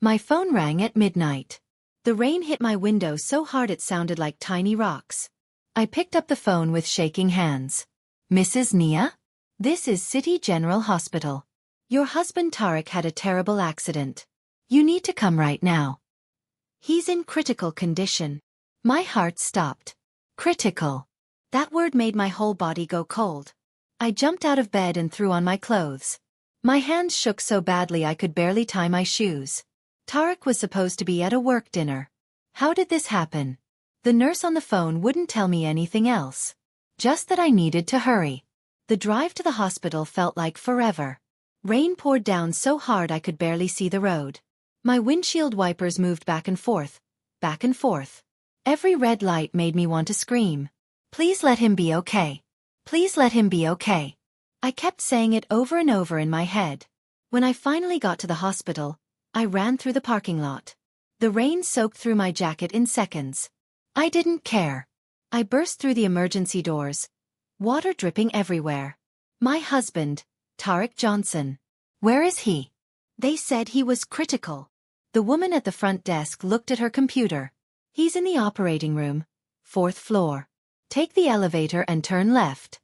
My phone rang at midnight. The rain hit my window so hard it sounded like tiny rocks. I picked up the phone with shaking hands. Mrs. Nia? This is City General Hospital. Your husband Tariq had a terrible accident. You need to come right now. He's in critical condition. My heart stopped. Critical. That word made my whole body go cold. I jumped out of bed and threw on my clothes. My hands shook so badly I could barely tie my shoes. Tariq was supposed to be at a work dinner. How did this happen? The nurse on the phone wouldn't tell me anything else. Just that I needed to hurry. The drive to the hospital felt like forever. Rain poured down so hard I could barely see the road. My windshield wipers moved back and forth. Back and forth. Every red light made me want to scream. Please let him be okay. Please let him be okay. I kept saying it over and over in my head. When I finally got to the hospital, I ran through the parking lot. The rain soaked through my jacket in seconds. I didn't care. I burst through the emergency doors. Water dripping everywhere. My husband, Tariq Johnson. Where is he? They said he was critical. The woman at the front desk looked at her computer. He's in the operating room, 4th floor. Take the elevator and turn left.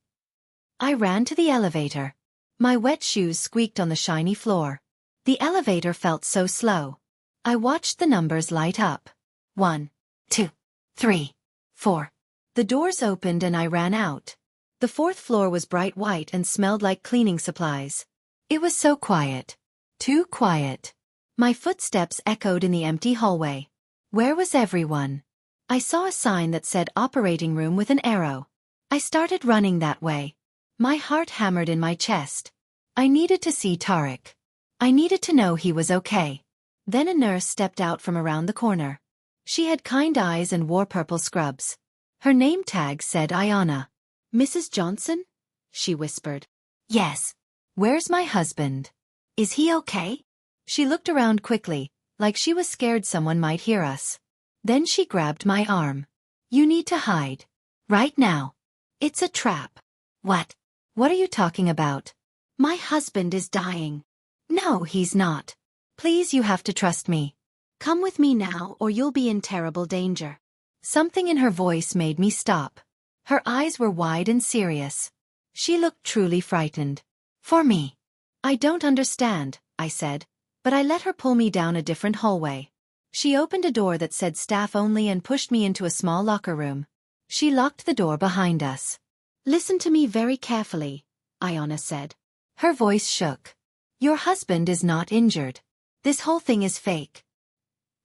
I ran to the elevator. My wet shoes squeaked on the shiny floor. The elevator felt so slow. I watched the numbers light up. 1, 2, 3, 4. The doors opened and I ran out. The 4th floor was bright white and smelled like cleaning supplies. It was so quiet. Too quiet. My footsteps echoed in the empty hallway. Where was everyone? I saw a sign that said operating room with an arrow. I started running that way. My heart hammered in my chest. I needed to see Tariq. I needed to know he was okay. Then a nurse stepped out from around the corner. She had kind eyes and wore purple scrubs. Her name tag said Ayana. Mrs. Johnson? She whispered. Yes. Where's my husband? Is he okay? She looked around quickly, like she was scared someone might hear us. Then she grabbed my arm. You need to hide. Right now. It's a trap. What? What are you talking about? My husband is dying. No, he's not. Please, you have to trust me. Come with me now or you'll be in terrible danger. Something in her voice made me stop. Her eyes were wide and serious. She looked truly frightened. For me. I don't understand, I said, but I let her pull me down a different hallway. She opened a door that said staff only and pushed me into a small locker room. She locked the door behind us. Listen to me very carefully, Ayana said. Her voice shook. Your husband is not injured. This whole thing is fake.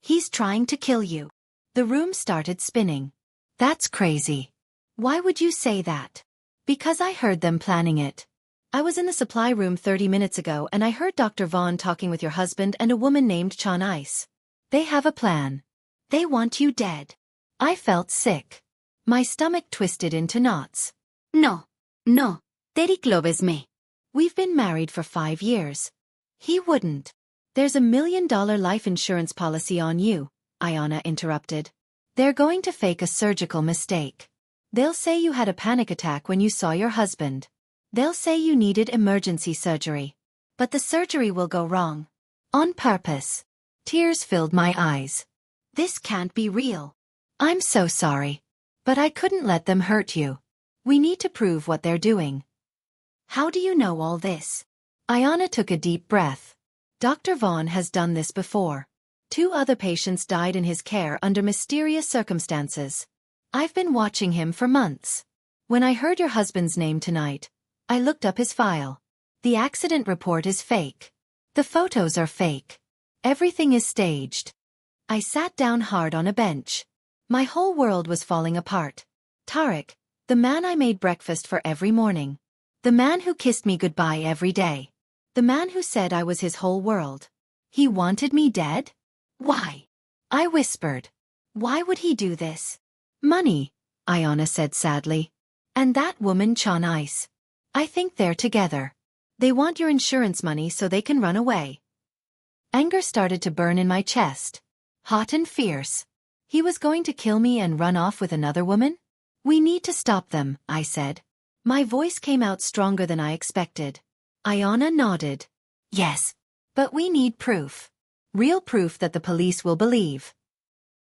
He's trying to kill you. The room started spinning. That's crazy. Why would you say that? Because I heard them planning it. I was in the supply room 30 minutes ago and I heard Dr. Vaughn talking with your husband and a woman named Chan Ice. They have a plan. They want you dead. I felt sick. My stomach twisted into knots. No. Tariq loves me. We've been married for 5 years. He wouldn't. There's $1 million life insurance policy on you, Ayana interrupted. They're going to fake a surgical mistake. They'll say you had a panic attack when you saw your husband. They'll say you needed emergency surgery. But the surgery will go wrong. On purpose. Tears filled my eyes. This can't be real. I'm so sorry. But I couldn't let them hurt you. We need to prove what they're doing. How do you know all this? Ayana took a deep breath. Dr. Vaughn has done this before. 2 other patients died in his care under mysterious circumstances. I've been watching him for months. When I heard your husband's name tonight, I looked up his file. The accident report is fake. The photos are fake. Everything is staged. I sat down hard on a bench. My whole world was falling apart. Tariq, the man I made breakfast for every morning. The man who kissed me goodbye every day. The man who said I was his whole world. He wanted me dead? Why? I whispered. Why would he do this? Money, Ayana said sadly. And that woman Chan Ice. I think they're together. They want your insurance money so they can run away. Anger started to burn in my chest. Hot and fierce. He was going to kill me and run off with another woman? We need to stop them, I said. My voice came out stronger than I expected. Ayana nodded. Yes. But we need proof. Real proof that the police will believe.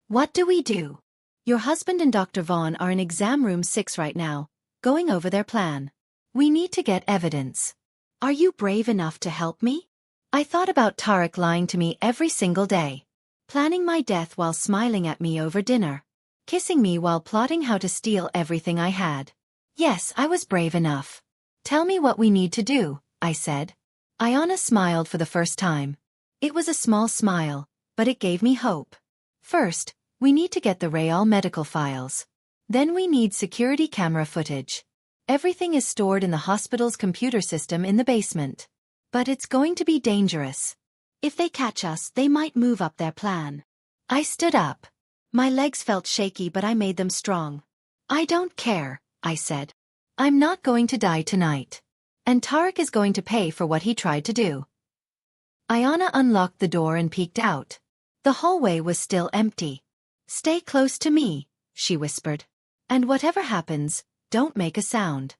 What do we do? Your husband and Dr. Vaughn are in exam room 6 right now, going over their plan. We need to get evidence. Are you brave enough to help me? I thought about Tarek lying to me every single day, planning my death while smiling at me over dinner, kissing me while plotting how to steal everything I had. Yes, I was brave enough. Tell me what we need to do, I said. Ayanna smiled for the first time. It was a small smile, but it gave me hope. First, we need to get the Betrayal medical files. Then we need security camera footage. Everything is stored in the hospital's computer system in the basement. But it's going to be dangerous. If they catch us, they might move up their plan. I stood up. My legs felt shaky, but I made them strong. I don't care, I said. I'm not going to die tonight. And Tarek is going to pay for what he tried to do. Ayanna unlocked the door and peeked out. The hallway was still empty. Stay close to me, she whispered. And whatever happens, don't make a sound.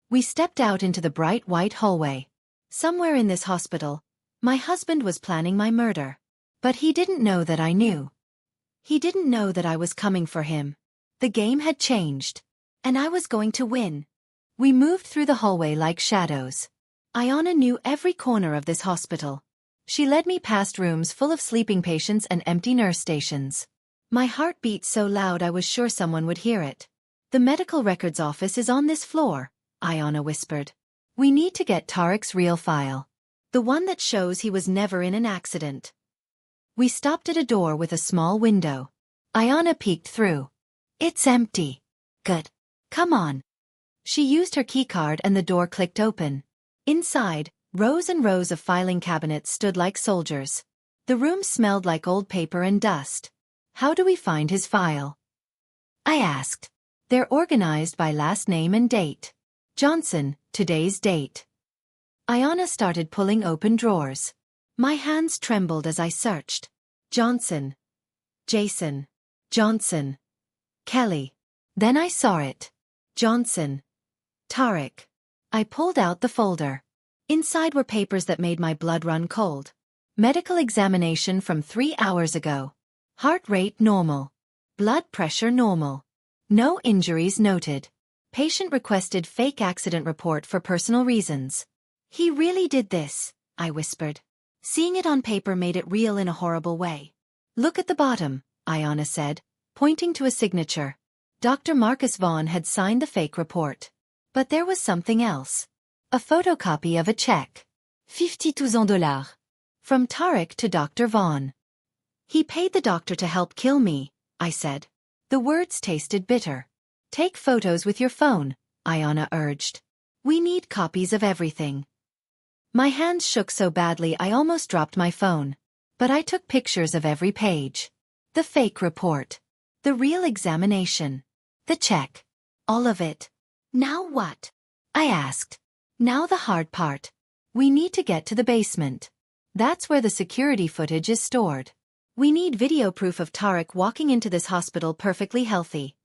We stepped out into the bright white hallway. Somewhere in this hospital, my husband was planning my murder. But he didn't know that I knew. He didn't know that I was coming for him. The game had changed. And I was going to win. We moved through the hallway like shadows. Ayanna knew every corner of this hospital. She led me past rooms full of sleeping patients and empty nurse stations. My heart beat so loud I was sure someone would hear it. The medical records office is on this floor, Ayanna whispered. We need to get Tarek's real file. The one that shows he was never in an accident. We stopped at a door with a small window. Ayanna peeked through. It's empty. Good. Come on. She used her keycard and the door clicked open. Inside, rows and rows of filing cabinets stood like soldiers. The room smelled like old paper and dust. How do we find his file? I asked. They're organized by last name and date. Johnson, today's date. Ayanna started pulling open drawers. My hands trembled as I searched. Johnson. Jason. Johnson. Kelly. Then I saw it. Johnson. Tarek. I pulled out the folder. Inside were papers that made my blood run cold. Medical examination from 3 hours ago. Heart rate normal. Blood pressure normal. No injuries noted. Patient requested fake accident report for personal reasons. He really did this, I whispered. Seeing it on paper made it real in a horrible way. Look at the bottom, Ayanna said, pointing to a signature. Dr. Marcus Vaughn had signed the fake report. But there was something else. A photocopy of a check. $52,000. From Tarek to Dr. Vaughn. He paid the doctor to help kill me, I said. The words tasted bitter. Take photos with your phone, Ayanna urged. We need copies of everything. My hands shook so badly I almost dropped my phone. But I took pictures of every page. The fake report. The real examination. The check. All of it. Now what? I asked. Now the hard part. We need to get to the basement. That's where the security footage is stored. We need video proof of Tarek walking into this hospital perfectly healthy.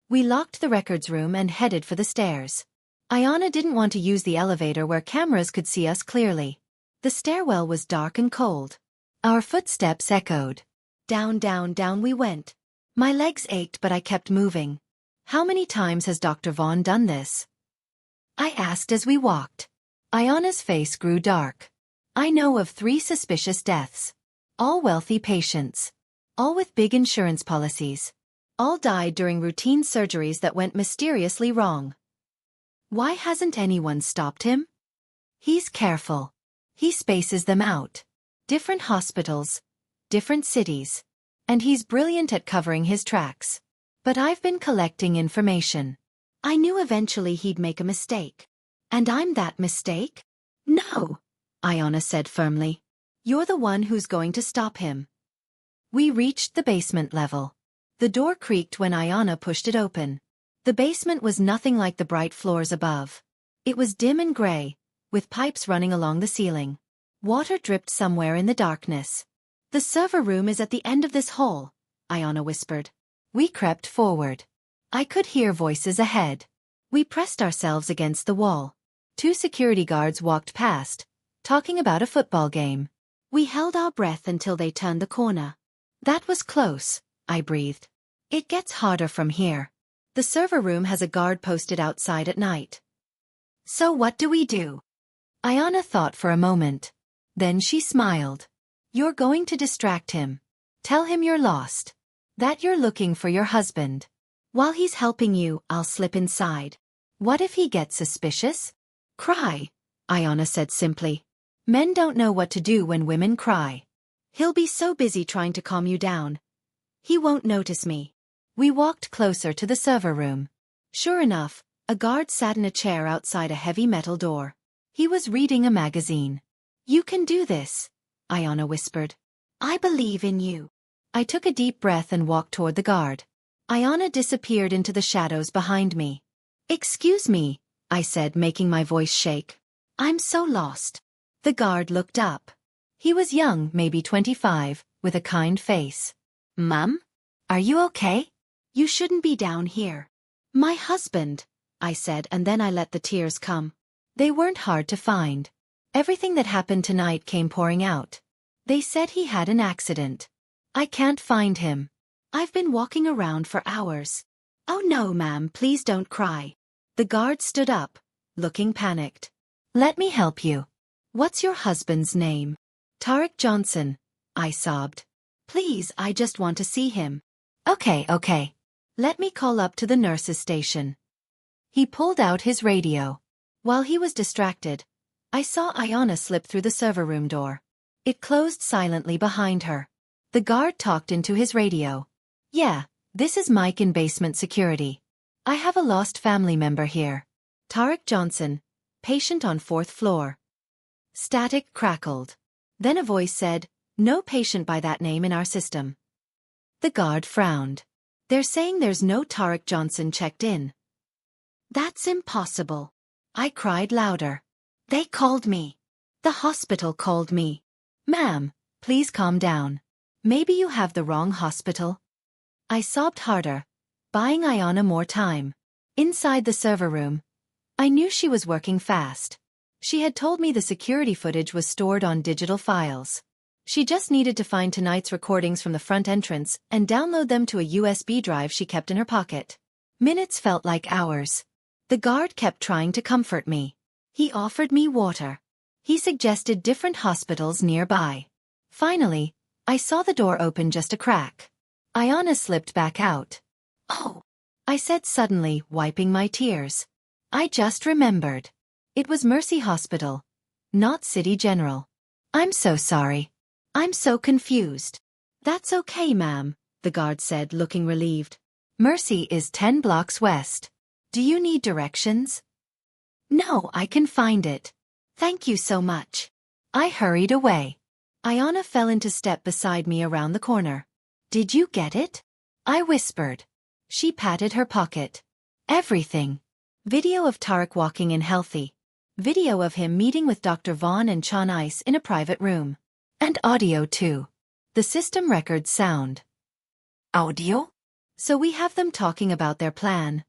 We locked the records room and headed for the stairs. Ayanna didn't want to use the elevator where cameras could see us clearly. The stairwell was dark and cold. Our footsteps echoed. Down, down, down we went. My legs ached but I kept moving. How many times has Dr. Vaughn done this? I asked as we walked. Ayanna's face grew dark. I know of 3 suspicious deaths. All wealthy patients. All with big insurance policies. All died during routine surgeries that went mysteriously wrong. Why hasn't anyone stopped him? He's careful. He spaces them out. Different hospitals. Different cities. And he's brilliant at covering his tracks. But I've been collecting information. I knew eventually he'd make a mistake. And I'm that mistake? No, Ayanna said firmly. You're the one who's going to stop him. We reached the basement level. The door creaked when Ayanna pushed it open. The basement was nothing like the bright floors above. It was dim and gray, with pipes running along the ceiling. Water dripped somewhere in the darkness. The server room is at the end of this hall, Ayanna whispered. We crept forward. I could hear voices ahead. We pressed ourselves against the wall. 2 security guards walked past, talking about a football game. We held our breath until they turned the corner. That was close, I breathed. It gets harder from here. The server room has a guard posted outside at night. So what do we do? Ayana thought for a moment. Then she smiled. You're going to distract him. Tell him you're lost. That you're looking for your husband. While he's helping you, I'll slip inside. What if he gets suspicious? Cry, Ayana said simply. Men don't know what to do when women cry. He'll be so busy trying to calm you down. He won't notice me. We walked closer to the server room. Sure enough, a guard sat in a chair outside a heavy metal door. He was reading a magazine. You can do this, Ayana whispered. I believe in you. I took a deep breath and walked toward the guard. Ayana disappeared into the shadows behind me. Excuse me, I said, making my voice shake. I'm so lost. The guard looked up. He was young, maybe 25, with a kind face. Mum? Are you okay? You shouldn't be down here. My husband, I said, and then I let the tears come. They weren't hard to find. Everything that happened tonight came pouring out. They said he had an accident. I can't find him. I've been walking around for hours. Oh no, ma'am, please don't cry. The guard stood up, looking panicked. Let me help you. What's your husband's name? Tarek Johnson, I sobbed. Please, I just want to see him. Okay. Let me call up to the nurse's station. He pulled out his radio. While he was distracted, I saw Ayana slip through the server room door. It closed silently behind her. The guard talked into his radio. Yeah, this is Mike in basement security. I have a lost family member here. Tarek Johnson, patient on 4th floor. Static crackled. Then a voice said, no patient by that name in our system. The guard frowned. They're saying there's no Tarek Johnson checked in. That's impossible. I cried louder. They called me. The hospital called me. Ma'am, please calm down. Maybe you have the wrong hospital. I sobbed harder, buying Ayana more time. Inside the server room, I knew she was working fast. She had told me the security footage was stored on digital files. She just needed to find tonight's recordings from the front entrance and download them to a USB drive she kept in her pocket. Minutes felt like hours. The guard kept trying to comfort me. He offered me water. He suggested different hospitals nearby. Finally, I saw the door open just a crack. Ayana slipped back out. Oh, I said suddenly, wiping my tears. I just remembered. It was Mercy Hospital, not City General. I'm so sorry. I'm so confused. That's okay, ma'am, the guard said, looking relieved. Mercy is 10 blocks west. Do you need directions? No, I can find it. Thank you so much. I hurried away. Ayana fell into step beside me around the corner. Did you get it? I whispered. She patted her pocket. Everything. Video of Tarek walking in healthy. Video of him meeting with Dr. Vaughn and Chan Ice in a private room. And audio too. The system records sound. Audio? So we have them talking about their plan.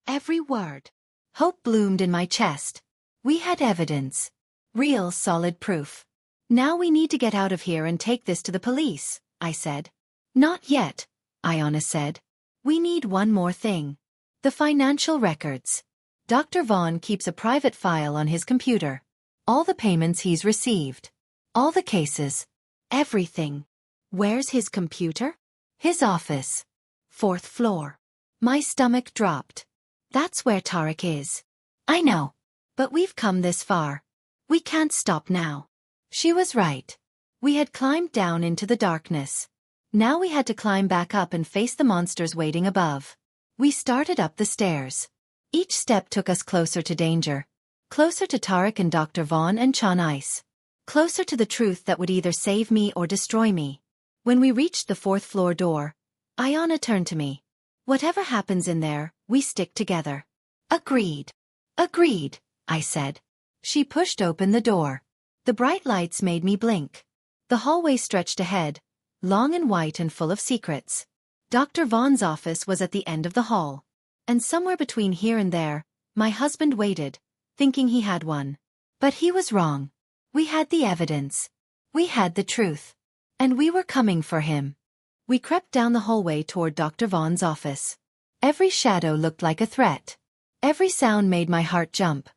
Every word. Hope bloomed in my chest. We had evidence. Real solid proof. Now we need to get out of here and take this to the police, I said. Not yet, Ayana said. We need one more thing. The financial records. Dr. Vaughn keeps a private file on his computer. All the payments he's received. All the cases. Everything. Where's his computer? His office. 4th floor. My stomach dropped. That's where Tarek is. I know. But we've come this far. We can't stop now. She was right. We had climbed down into the darkness. Now we had to climb back up and face the monsters waiting above. We started up the stairs. Each step took us closer to danger. Closer to Tarek and Dr. Vaughn and Chan Ice. Closer to the truth that would either save me or destroy me. When we reached the 4th floor door, Ayana turned to me. Whatever happens in there, we stick together. Agreed. Agreed, I said. She pushed open the door. The bright lights made me blink. The hallway stretched ahead, long and white and full of secrets. Dr. Vaughn's office was at the end of the hall. And somewhere between here and there, my husband waited, thinking he had one. But he was wrong. We had the evidence. We had the truth. And we were coming for him. We crept down the hallway toward Dr. Vaughn's office. Every shadow looked like a threat. Every sound made my heart jump.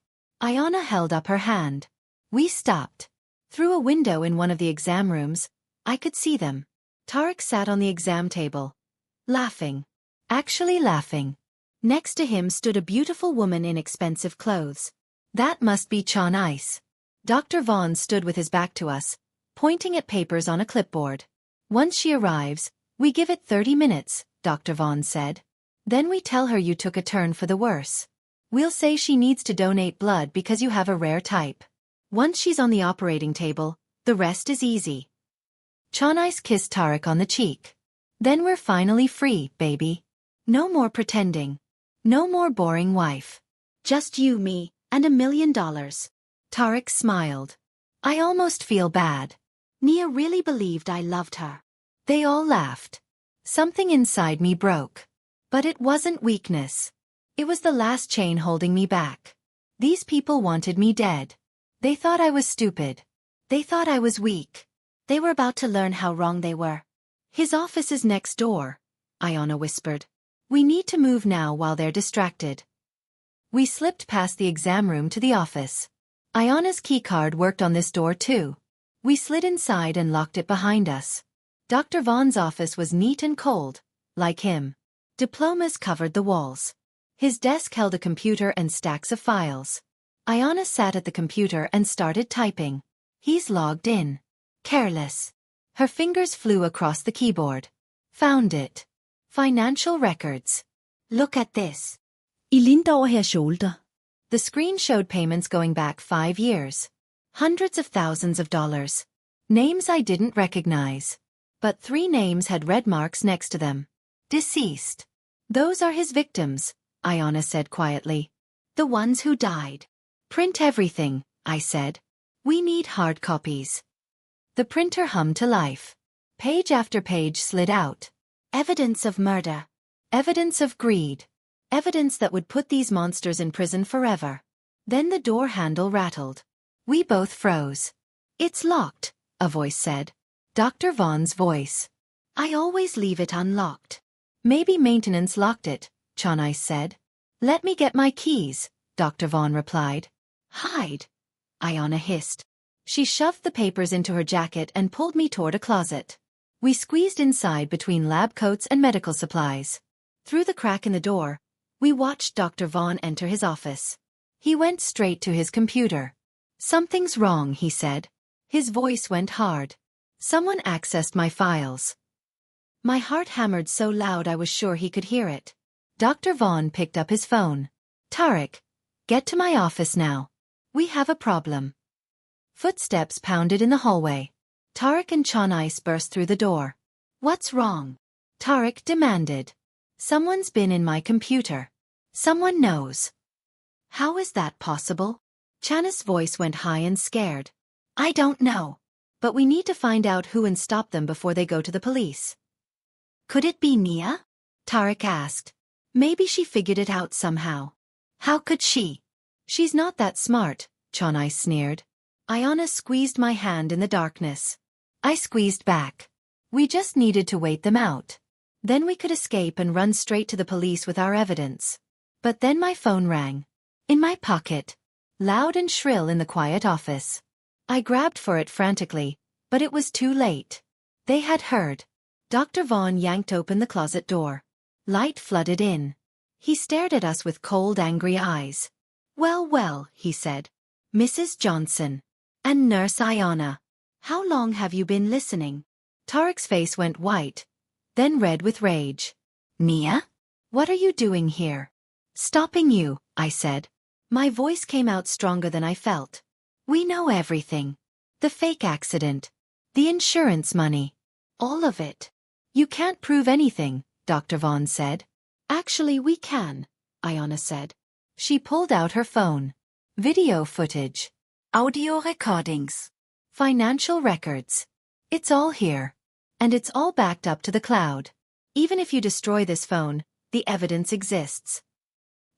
Ayana held up her hand. We stopped. Through a window in one of the exam rooms, I could see them. Tarek sat on the exam table, laughing. Actually laughing. Next to him stood a beautiful woman in expensive clothes. That must be Chon Ice. Dr. Vaughn stood with his back to us, pointing at papers on a clipboard. Once she arrives, we give it 30 minutes, Dr. Vaughn said. Then we tell her you took a turn for the worse. We'll say she needs to donate blood because you have a rare type. Once she's on the operating table, the rest is easy. Chon Ice kissed Tarek on the cheek. Then we're finally free, baby. No more pretending. No more boring wife. Just you, me, and $1 million. Tarek smiled. I almost feel bad. Nia really believed I loved her. They all laughed. Something inside me broke. But it wasn't weakness. It was the last chain holding me back. These people wanted me dead. They thought I was stupid. They thought I was weak. They were about to learn how wrong they were. His office is next door, Ayana whispered. We need to move now while they're distracted. We slipped past the exam room to the office. Ayana's keycard worked on this door too. We slid inside and locked it behind us. Dr. Vaughn's office was neat and cold, like him. Diplomas covered the walls. His desk held a computer and stacks of files. Ayana sat at the computer and started typing. He's logged in. Careless. Her fingers flew across the keyboard. Found it. Financial records. Look at this. I leaned over her shoulder. The screen showed payments going back 5 years. Hundreds of thousands of dollars. Names I didn't recognize. But 3 names had red marks next to them. Deceased. Those are his victims, Ayana said quietly. The ones who died. Print everything, I said. We need hard copies. The printer hummed to life. Page after page slid out. Evidence of murder. Evidence of greed. Evidence that would put these monsters in prison forever. Then the door handle rattled. We both froze. It's locked, a voice said. Dr. Vaughn's voice. I always leave it unlocked. Maybe maintenance locked it, Chon Ice said. Let me get my keys, Dr. Vaughn replied. Hide, Ayana hissed. She shoved the papers into her jacket and pulled me toward a closet. We squeezed inside between lab coats and medical supplies. Through the crack in the door, we watched Dr. Vaughn enter his office. He went straight to his computer. Something's wrong, he said. His voice went hard. Someone accessed my files. My heart hammered so loud I was sure he could hear it. Dr. Vaughn picked up his phone. Tarek, get to my office now. We have a problem. Footsteps pounded in the hallway. Tarek and Chon Ice burst through the door. What's wrong? Tarek demanded. Someone's been in my computer. Someone knows. How is that possible? Chana's voice went high and scared. I don't know. But we need to find out who and stop them before they go to the police. Could it be Nia? Tarek asked. Maybe she figured it out somehow. How could she? She's not that smart, Chon Ice sneered. Ayana squeezed my hand in the darkness. I squeezed back. We just needed to wait them out. Then we could escape and run straight to the police with our evidence. But then my phone rang. In my pocket. Loud and shrill in the quiet office. I grabbed for it frantically, but it was too late. They had heard. Dr. Vaughn yanked open the closet door. Light flooded in. He stared at us with cold, angry eyes. Well, he said. Mrs. Johnson. And Nurse Ayana. How long have you been listening? Tarek's face went white, then red with rage. Nia? What are you doing here? Stopping you, I said. My voice came out stronger than I felt. We know everything. The fake accident. The insurance money. All of it. You can't prove anything, Dr. Vaughn said. Actually, we can, Ayana said. She pulled out her phone. Video footage. Audio recordings. Financial records. It's all here. And it's all backed up to the cloud. Even if you destroy this phone, the evidence exists.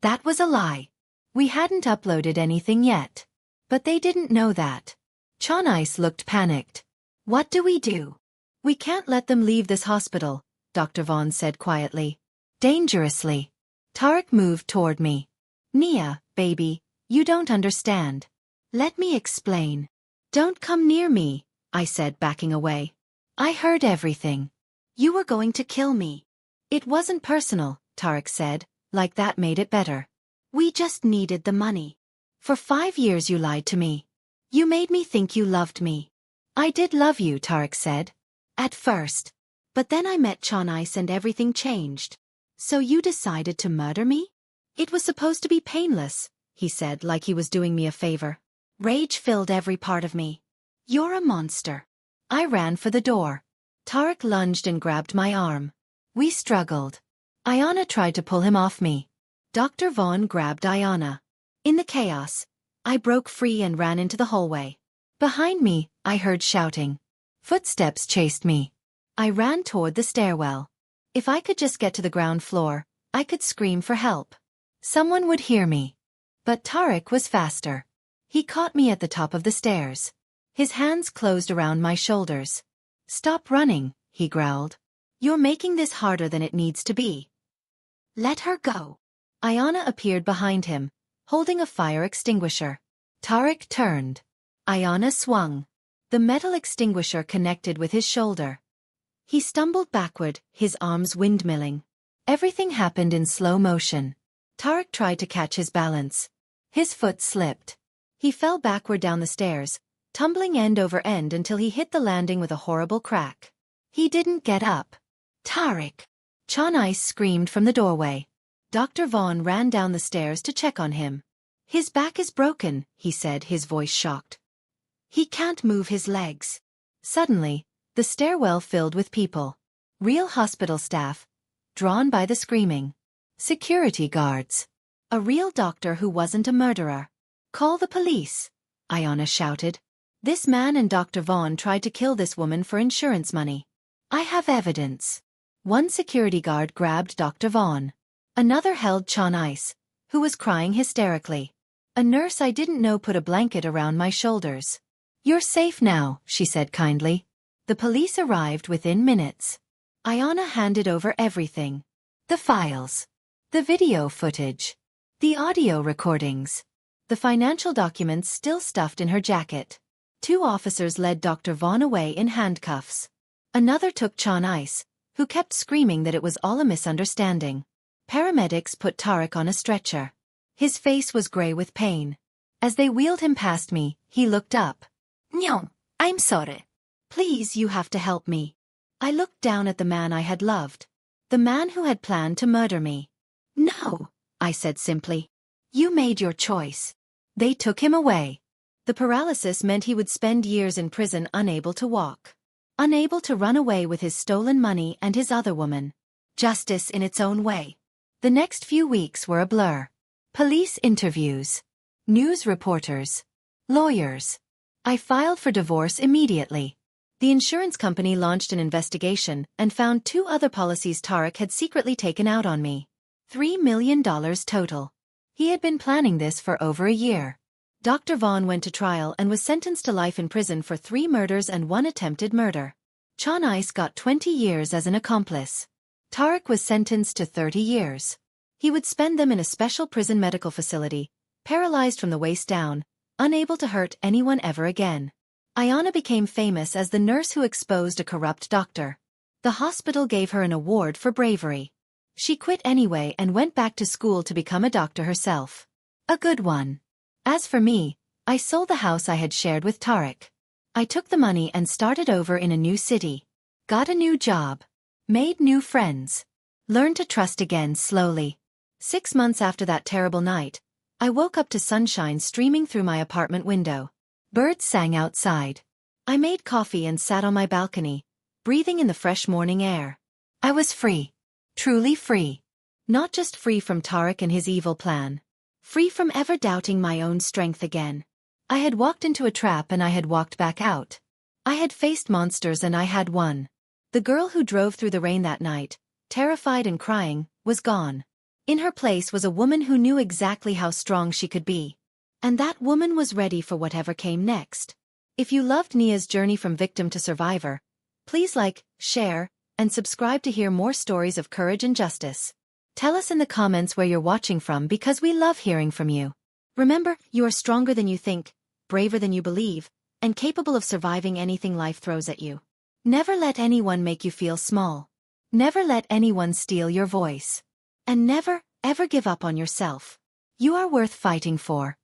That was a lie. We hadn't uploaded anything yet. But they didn't know that. Chon Ice looked panicked. What do we do? We can't let them leave this hospital, Dr. Vaughn said quietly. Dangerously. Tarek moved toward me. Nia, baby, you don't understand. Let me explain. Don't come near me, I said, backing away. I heard everything. You were going to kill me. It wasn't personal, Tarek said, like that made it better. We just needed the money. For 5 years you lied to me. You made me think you loved me. I did love you, Tarek said. At first. But then I met Chanice and everything changed. So you decided to murder me? It was supposed to be painless, he said, like he was doing me a favor. Rage filled every part of me. You're a monster. I ran for the door. Tarek lunged and grabbed my arm. We struggled. Ayana tried to pull him off me. Dr. Vaughn grabbed Ayana. In the chaos, I broke free and ran into the hallway. Behind me, I heard shouting. Footsteps chased me. I ran toward the stairwell. If I could just get to the ground floor, I could scream for help. Someone would hear me. But Tarek was faster. He caught me at the top of the stairs. His hands closed around my shoulders. Stop running, he growled. You're making this harder than it needs to be. Let her go. Ayana appeared behind him, holding a fire extinguisher. Tarek turned. Ayana swung. The metal extinguisher connected with his shoulder. He stumbled backward, his arms windmilling. Everything happened in slow motion. Tarek tried to catch his balance. His foot slipped. He fell backward down the stairs, tumbling end over end until he hit the landing with a horrible crack. He didn't get up. Tarek! Chanice screamed from the doorway. Dr. Vaughn ran down the stairs to check on him. His back is broken, he said, his voice shocked. He can't move his legs. Suddenly, the stairwell filled with people. Real hospital staff, drawn by the screaming. Security guards. A real doctor who wasn't a murderer. Call the police, Ayana shouted. This man and Dr. Vaughn tried to kill this woman for insurance money. I have evidence. One security guard grabbed Dr. Vaughn. Another held Chanice, who was crying hysterically. A nurse I didn't know put a blanket around my shoulders. You're safe now, she said kindly. The police arrived within minutes. Ayana handed over everything. The files. The video footage. The audio recordings. The financial documents still stuffed in her jacket. 2 officers led Dr. Vaughn away in handcuffs. Another took Chanice, who kept screaming that it was all a misunderstanding. Paramedics put Tarek on a stretcher. His face was gray with pain. As they wheeled him past me, he looked up. No, I'm sorry. Please, you have to help me. I looked down at the man I had loved. The man who had planned to murder me. No, I said simply. You made your choice. They took him away. The paralysis meant he would spend years in prison, unable to walk. Unable to run away with his stolen money and his other woman. Justice in its own way. The next few weeks were a blur. Police interviews. News reporters. Lawyers. I filed for divorce immediately. The insurance company launched an investigation and found 2 other policies Tarek had secretly taken out on me. $3 million total. He had been planning this for over a year. Dr. Vaughn went to trial and was sentenced to life in prison for 3 murders and 1 attempted murder. Chanice got 20 years as an accomplice. Tarek was sentenced to 30 years. He would spend them in a special prison medical facility, paralyzed from the waist down, unable to hurt anyone ever again. Ayana became famous as the nurse who exposed a corrupt doctor. The hospital gave her an award for bravery. She quit anyway and went back to school to become a doctor herself. A good one. As for me, I sold the house I had shared with Tarek. I took the money and started over in a new city. Got a new job. Made new friends. Learned to trust again slowly. 6 months after that terrible night, I woke up to sunshine streaming through my apartment window. Birds sang outside. I made coffee and sat on my balcony, breathing in the fresh morning air. I was free. Truly free. Not just free from Tarek and his evil plan. Free from ever doubting my own strength again. I had walked into a trap and I had walked back out. I had faced monsters and I had won. The girl who drove through the rain that night, terrified and crying, was gone. In her place was a woman who knew exactly how strong she could be. And that woman was ready for whatever came next. If you loved Nia's journey from victim to survivor, please like, share, and subscribe to hear more stories of courage and justice. Tell us in the comments where you're watching from because we love hearing from you. Remember, you are stronger than you think, braver than you believe, and capable of surviving anything life throws at you. Never let anyone make you feel small. Never let anyone steal your voice. And never, ever give up on yourself. You are worth fighting for.